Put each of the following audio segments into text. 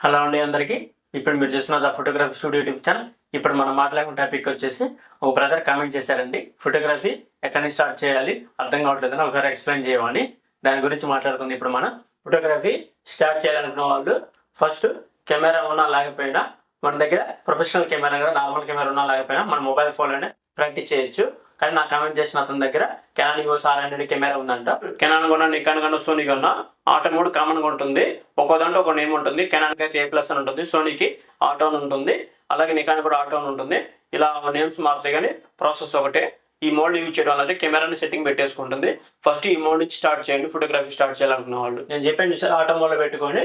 Hello అండి అందరికీ. ఇప్పుడు మీరు చూస్తున్న the photography studio YouTube channel. ఇప్పుడు మనం మాట్లాడుకున్న టాపిక్ వచ్చేసి ఒక బ్రదర్ కామెంట్ చేశారండి. ఫోటోగ్రఫీ ఎక్కడి నుంచి స్టార్ట్ చేయాలి అర్థం కావట్లేదని ఒకసారి ఎక్స్ప్లెయిన్ చేయమని. దాని గురించి మాట్లాడుకుంది. ఇప్పుడు మనం ఫోటోగ్రఫీ స్టార్ట్ చేయాలనుకున్న వాళ్ళు ఫస్ట్ కెమెరా ఉన్నా లేకపోయినా మన దగ్గర ప్రొఫెషనల్ కెమెరా కదా, నార్మల్ కెమెరా ఉన్నా లేకపోయినా మన మొబైల్ ఫోన్లోనే ప్రాక్టీస్ చేయొచ్చు. కానీ నాకు కామెంట్ చేసిన అతని దగ్గర కెనాన్ EOS R100 కెమెరా ఉందంట. కెనాన్ కొన్నా, నికాన్ కొన్నా, సోనీ కొన్నా ఆటో మోడ్ కామన్గా ఉంటుంది. ఒక్కో దాంట్లో ఒక నేమ్ ఉంటుంది. కెనాన్కి అయితే A+ అని ఉంటుంది, సోనీకి ఆటో అని ఉంటుంది, అలాగే నికాన్ కూడా ఆటో అని ఉంటుంది. ఇలా నేమ్స్ మారుతాయి కానీ ప్రాసెస్ ఒకటే. ఈ మోడ్ యూజ్ చేయడం వల్ల కెమెరాని సెట్టింగ్ పెట్టేసుకుంటుంది. ఫస్ట్ ఈ మోడ్ నుంచి స్టార్ట్ చేయండి ఫోటోగ్రఫీ స్టార్ట్ చేయాలనుకున్న వాళ్ళు. నేను చెప్పాను సార్, ఆటో మోడ్లో పెట్టుకొని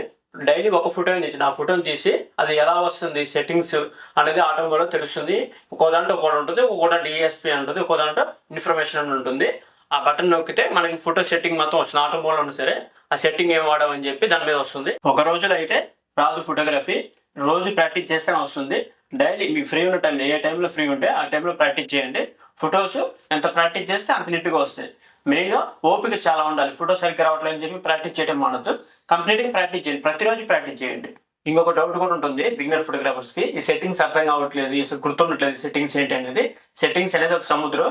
డైలీ ఒక ఫోటోని తీసి ఆ ఫోటోని తీసి అది ఎలా వస్తుంది సెట్టింగ్స్ అనేది ఆటో మోడ్లో తెలుస్తుంది. ఒక్కో దాంట్లో ఒకటి ఉంటుంది, ఒక్కొక్క DSP అని ఉంటుంది, ఒక్కో దాంట్లో ఇన్ఫర్మేషన్ అని ఉంటుంది. ఆ బటన్ నొక్కితే మనకి ఫోటో సెట్టింగ్ మొత్తం వస్తుంది. ఆటో మోడ్లో ఉన్నా సరే ఆ సెట్టింగ్ ఏం వాడమని చెప్పి దాని మీద వస్తుంది. ఒక రోజులో అయితే రాదు ఫోటోగ్రఫీ, రోజు ప్రాక్టీస్ చేస్తేనే వస్తుంది. డైలీ మీకు ఫ్రీ ఉన్న టైంలో ఏ టైంలో ఫ్రీ ఉంటే ఆ టైంలో ప్రాక్టీస్ చేయండి. ఫొటోస్ ఎంత ప్రాక్టీస్ చేస్తే అంత నీట్గా వస్తాయి. మెయిన్గా ఓపిక చాలా ఉండాలి. ఫోటో సరిగ్గా రావట్లేదని చెప్పి ప్రాక్టీస్ చేయడం మానద్దు. కంప్లీట్గా ప్రాక్టీస్ చేయండి, ప్రతిరోజు ప్రాక్టీస్ చేయండి. ఇంకొక డౌట్ కూడా ఉంటుంది బిగినర్ ఫోటోగ్రాఫర్స్కి, ఈ సెట్టింగ్స్ అర్థం కావట్లేదు, అసలు గుర్తుండట్లేదు సెట్టింగ్స్ ఏంటి అనేది. సెట్టింగ్స్ అనేది ఒక సముద్రం.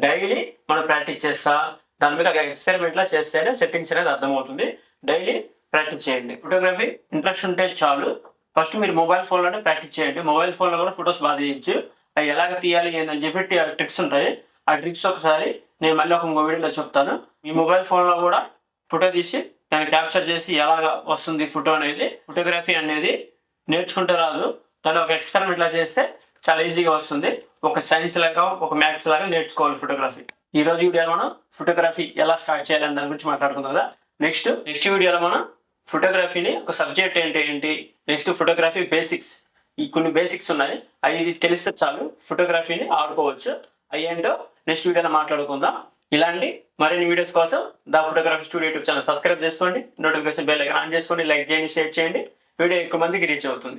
డైలీ మనం ప్రాక్టీస్ చేస్తా దాని మీద ఒక ఎక్స్పెరిమెంట్లా చేస్తేనే సెట్టింగ్స్ అనేది అర్థమవుతుంది. డైలీ ప్రాక్టీస్ చేయండి. ఫోటోగ్రఫీ ఇంట్రెస్ట్ ఉంటే చాలు. ఫస్ట్ మీరు మొబైల్ ఫోన్లోనే ప్రాక్టీస్ చేయండి. మొబైల్ ఫోన్లో కూడా ఫొటోస్ బాగా తీయచ్చు. అవి ఎలాగ తీయాలి ఏందని చెప్పి ట్రిక్స్ ఉంటాయి. ఆ ట్రిక్స్ ఒకసారి నేను మళ్ళీ ఇంకో వీడియోలో చెప్తాను. మీ మొబైల్ ఫోన్లో కూడా ఫోటో తీసి దాన్ని క్యాప్చర్ చేసి ఎలాగ వస్తుంది ఫోటో అనేది. ఫోటోగ్రఫీ అనేది నేర్చుకుంటే రాదు, దాన్ని ఒక ఎక్స్పెరిమెంట్లా చేస్తే చాలా ఈజీగా వస్తుంది. ఒక సైన్స్ లాగా, ఒక మ్యాథ్స్ లాగా నేర్చుకోవాలి ఫోటోగ్రఫీ. ఈ రోజు వీడియోలో మనం ఫోటోగ్రఫీ ఎలా స్టార్ట్ చేయాలని దాని గురించి మాట్లాడుకుందాం కదా. నెక్స్ట్ వీడియోలో మనం ఫోటోగ్రఫీని ఒక సబ్జెక్ట్ ఏంటి, నెక్స్ట్ ఫోటోగ్రఫీ బేసిక్స్, ఈ కొన్ని బేసిక్స్ ఉన్నాయి, అవి తెలిస్తే చాలు ఫోటోగ్రఫీని ఆడుకోవచ్చు. అవి ఏంటో నెక్స్ట్ వీడియోలో మాట్లాడుకుందాం. ఇలాంటి మరిన్ని వీడియోస్ కోసం the photography studio YouTube channel subscribe చేసుకోండి, నోటిఫికేషన్ బెల్ ఐకాన్ ఆన్ చేసుకోండి, లైక్ చేయండి, షేర్ చేయండి. వీడియో ఎక్కువ మందికి రీచ్ అవుతుంది.